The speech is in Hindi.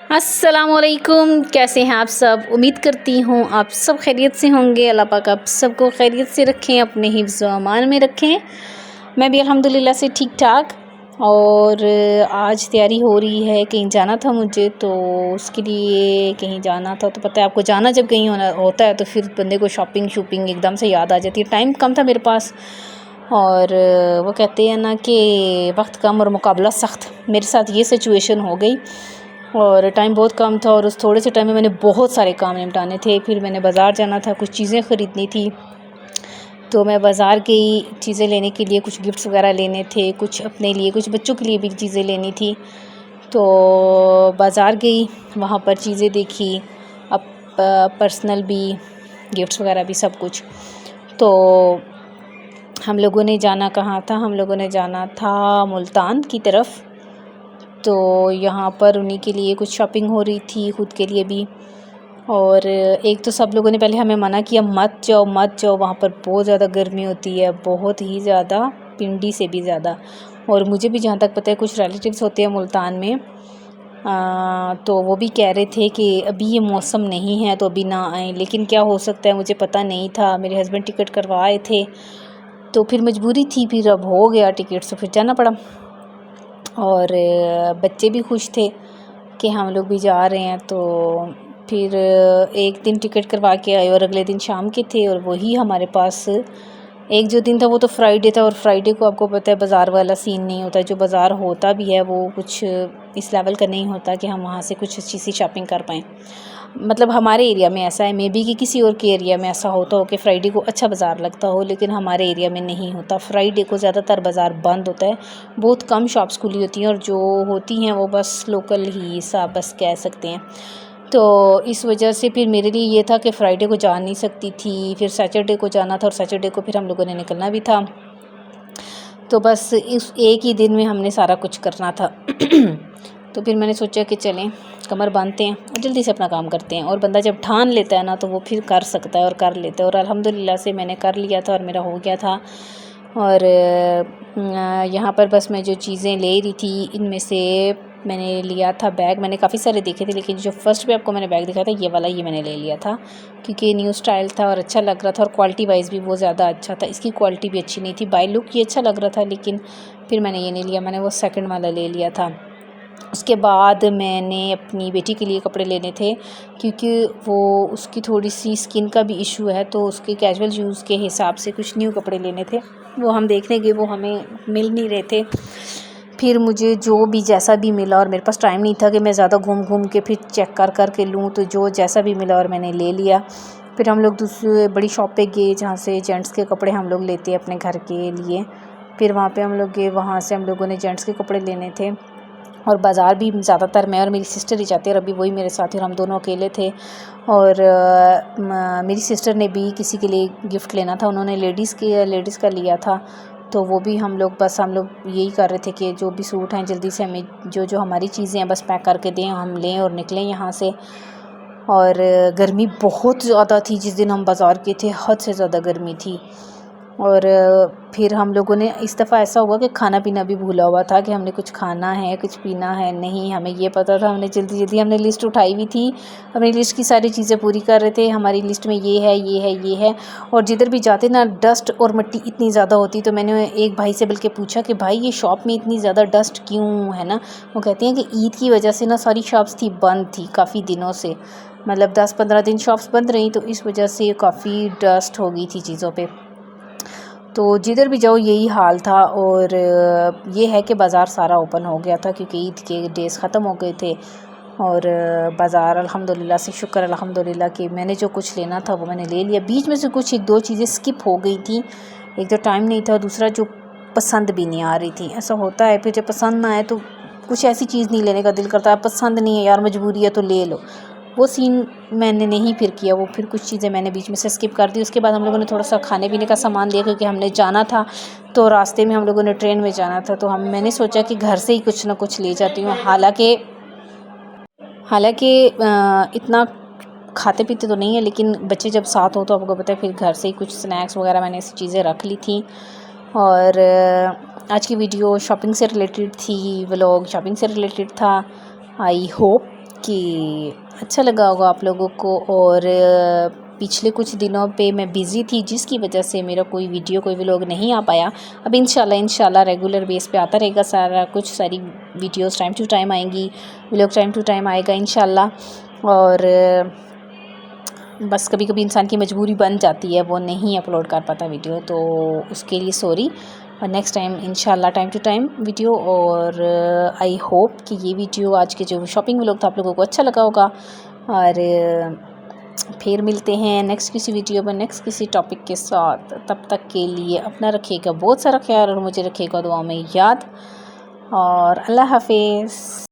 अस्सलामुअलैकुम, कैसे हैं आप सब। उम्मीद करती हूँ आप सब खैरियत से होंगे। अल्लाह पाक आप सबको खैरियत से रखें, अपने हिफ्ज़ व अमान में रखें। मैं भी अल्हम्दुलिल्लाह से ठीक ठाक। और आज तैयारी हो रही है, कहीं जाना था मुझे, तो उसके लिए कहीं जाना था। तो पता है आपको, जाना जब कहीं होता है तो फिर बंदे को शॉपिंग शूपिंग एकदम से याद आ जाती है। टाइम कम था मेरे पास, और वो कहते हैं ना कि वक्त कम और मुकाबला सख्त। मेरे साथ ये सिचुएशन हो गई और टाइम बहुत कम था, और उस थोड़े से टाइम में मैंने बहुत सारे काम निपटाने थे। फिर मैंने बाज़ार जाना था, कुछ चीज़ें ख़रीदनी थी, तो मैं बाज़ार गई चीज़ें लेने के लिए। कुछ गिफ्ट्स वगैरह लेने थे, कुछ अपने लिए, कुछ बच्चों के लिए भी चीज़ें लेनी थी। तो बाज़ार गई, वहाँ पर चीज़ें देखी, अब पर्सनल भी, गिफ्ट्स वगैरह भी, सब कुछ। तो हम लोगों ने जाना कहाँ था, हम लोगों ने जाना था मुल्तान की तरफ। तो यहाँ पर उन्हीं के लिए कुछ शॉपिंग हो रही थी, ख़ुद के लिए भी। और एक तो सब लोगों ने पहले हमें मना किया, मत जाओ मत जाओ, वहाँ पर बहुत ज़्यादा गर्मी होती है, बहुत ही ज़्यादा, पिंडी से भी ज़्यादा। और मुझे भी जहाँ तक पता है कुछ रिलेटिव्स होते हैं मुल्तान में, तो वो भी कह रहे थे कि अभी ये मौसम नहीं है तो अभी ना आएँ। लेकिन क्या हो सकता है, मुझे पता नहीं था। मेरे हस्बैंड टिकट करवाए थे, तो फिर मजबूरी थी, फिर अब हो गया टिकट, तो फिर जाना पड़ा। और बच्चे भी खुश थे कि हम लोग भी जा रहे हैं। तो फिर एक दिन टिकट करवा के आए और अगले दिन शाम के थे। और वही हमारे पास एक जो दिन था वो तो फ्राइडे था, और फ्राइडे को आपको पता है बाज़ार वाला सीन नहीं होता। जो बाज़ार होता भी है वो कुछ इस लेवल का नहीं होता कि हम वहाँ से कुछ अच्छी सी शॉपिंग कर पाएँ। मतलब हमारे एरिया में ऐसा है, मे बी कि किसी और के एरिया में ऐसा होता हो कि फ्राइडे को अच्छा बाज़ार लगता हो, लेकिन हमारे एरिया में नहीं होता। फ्राइडे को ज़्यादातर बाज़ार बंद होता है, बहुत कम शॉप्स खुली होती हैं, और जो होती हैं वो बस लोकल ही सा बस कह सकते हैं। तो इस वजह से फिर मेरे लिए ये था कि फ़्राइडे को जा नहीं सकती थी, फिर सैटरडे को जाना था, और सैटरडे को फिर हम लोगों ने निकलना भी था। तो बस इस एक ही दिन में हमने सारा कुछ करना था। तो फिर मैंने सोचा कि चलें, कमर बांधते हैं और जल्दी से अपना काम करते हैं। और बंदा जब ठान लेता है ना, तो वो फिर कर सकता है और कर लेता है। और अल्हम्दुलिल्लाह से मैंने कर लिया था और मेरा हो गया था। और यहाँ पर बस मैं जो चीज़ें ले रही थी, इनमें से मैंने लिया था बैग। मैंने काफ़ी सारे देखे थे, लेकिन जो फर्स्ट पे आपको मैंने बैग दिखाया था, ये वाला, ये मैंने ले लिया था, क्योंकि न्यू स्टाइल था और अच्छा लग रहा था, और क्वालिटी वाइज भी बहुत ज़्यादा अच्छा था। इसकी क्वालिटी भी अच्छी नहीं थी, बाय लुक ये अच्छा लग रहा था, लेकिन फिर मैंने ये नहीं लिया, मैंने वो सेकंड वाला ले लिया था। उसके बाद मैंने अपनी बेटी के लिए कपड़े लेने थे, क्योंकि वो उसकी थोड़ी सी स्किन का भी इशू है, तो उसके कैजुअल यूज़ के हिसाब से कुछ न्यू कपड़े लेने थे। वो हम देखने गए, वो हमें मिल नहीं रहे थे। फिर मुझे जो भी जैसा भी मिला, और मेरे पास टाइम नहीं था कि मैं ज़्यादा घूम घूम के फिर चेक कर कर के लूँ, तो जो जैसा भी मिला और मैंने ले लिया। फिर हम लोग दूसरी बड़ी शॉप पे गए, जहाँ से जेंट्स के कपड़े हम लोग लेते हैं अपने घर के लिए। फिर वहाँ पे हम लोग गए, वहाँ से हम लोगों ने जेंट्स के कपड़े लेने थे। और बाज़ार भी ज़्यादातर मैं और मेरी सिस्टर ही जाते हैं, और अभी वही मेरे साथ ही, और हम दोनों अकेले थे। और मेरी सिस्टर ने भी किसी के लिए गिफ्ट लेना था, उन्होंने लेडीज़ का लिया था। तो वो भी हम लोग यही कर रहे थे कि जो भी सूट हैं जल्दी से हमें जो हमारी चीज़ें हैं बस पैक करके दें, हम लें और निकलें यहाँ से। और गर्मी बहुत ज़्यादा थी जिस दिन हम बाज़ार गए थे, हद से ज़्यादा गर्मी थी। और फिर हम लोगों ने, इस दफ़ा ऐसा हुआ कि खाना पीना भी भूला हुआ था कि हमने कुछ खाना है, कुछ पीना है, नहीं हमें ये पता था। हमने जल्दी हमने लिस्ट उठाई हुई थी, अपनी लिस्ट की सारी चीज़ें पूरी कर रहे थे। हमारी लिस्ट में ये है, ये है, ये है। और जिधर भी जाते ना, डस्ट और मिट्टी इतनी ज़्यादा होती, तो मैंने एक भाई से बल्कि पूछा कि भाई ये शॉप में इतनी ज़्यादा डस्ट क्यों है ना। वो कहते हैं कि ईद की वजह से ना सारी शॉप्स थी बंद थी काफ़ी दिनों से, मतलब 10-15 दिन शॉप्स बंद रही, तो इस वजह से काफ़ी डस्ट हो गई थी चीज़ों पे। तो जिधर भी जाओ यही हाल था। और ये है कि बाज़ार सारा ओपन हो गया था, क्योंकि ईद के डेज़ ख़त्म हो गए थे। और बाज़ार अल्हम्दुलिल्लाह से, शुक्र अल्हम्दुलिल्लाह कि मैंने जो कुछ लेना था वो मैंने ले लिया। बीच में से कुछ 1-2 चीज़ें स्किप हो गई थी, एक तो टाइम नहीं था, दूसरा जो पसंद भी नहीं आ रही थी। ऐसा होता है, फिर जब पसंद ना आए तो कुछ ऐसी चीज़ नहीं लेने का दिल करता है। पसंद नहीं है यार, मजबूरी है तो ले लो, वो सीन मैंने नहीं फिर किया। वो फिर कुछ चीज़ें मैंने बीच में से स्किप कर दी। उसके बाद हम लोगों ने थोड़ा सा खाने पीने का सामान लिया, क्योंकि हमने जाना था, तो रास्ते में हम लोगों ने ट्रेन में जाना था, तो मैंने सोचा कि घर से ही कुछ ना कुछ ले जाती हूँ। हालांकि इतना खाते पीते तो नहीं है, लेकिन बच्चे जब साथ हो तो आपको पता है, फिर घर से ही कुछ स्नैक्स वगैरह मैंने ऐसी चीज़ें रख ली थी। और आज की वीडियो शॉपिंग से रिलेटेड थी, व्लॉग शॉपिंग से रिलेटेड था। आई होप कि अच्छा लगा होगा आप लोगों को। और पिछले कुछ दिनों पे मैं बिज़ी थी, जिसकी वजह से मेरा कोई वीडियो कोई व्लॉग नहीं आ पाया। अब इंशाल्लाह रेगुलर बेस पे आता रहेगा सारा कुछ, सारी वीडियोस टाइम टू टाइम आएंगी, व्लॉग टाइम टू टाइम आएगा इंशाल्लाह। और बस कभी कभी इंसान की मजबूरी बन जाती है, वो नहीं अपलोड कर पाता वीडियो, तो उसके लिए सॉरी। और नेक्स्ट टाइम इंशाल्लाह टाइम टू टाइम वीडियो। और आई होप कि ये वीडियो आज के जो शॉपिंग व्लॉग था आप लोगों को अच्छा लगा होगा। और फिर मिलते हैं नेक्स्ट किसी वीडियो में, नेक्स्ट किसी टॉपिक के साथ। तब तक के लिए अपना रखिएगा बहुत सारा ख्याल और मुझे रखिएगा दुआ में याद। और अल्लाह हाफिज़।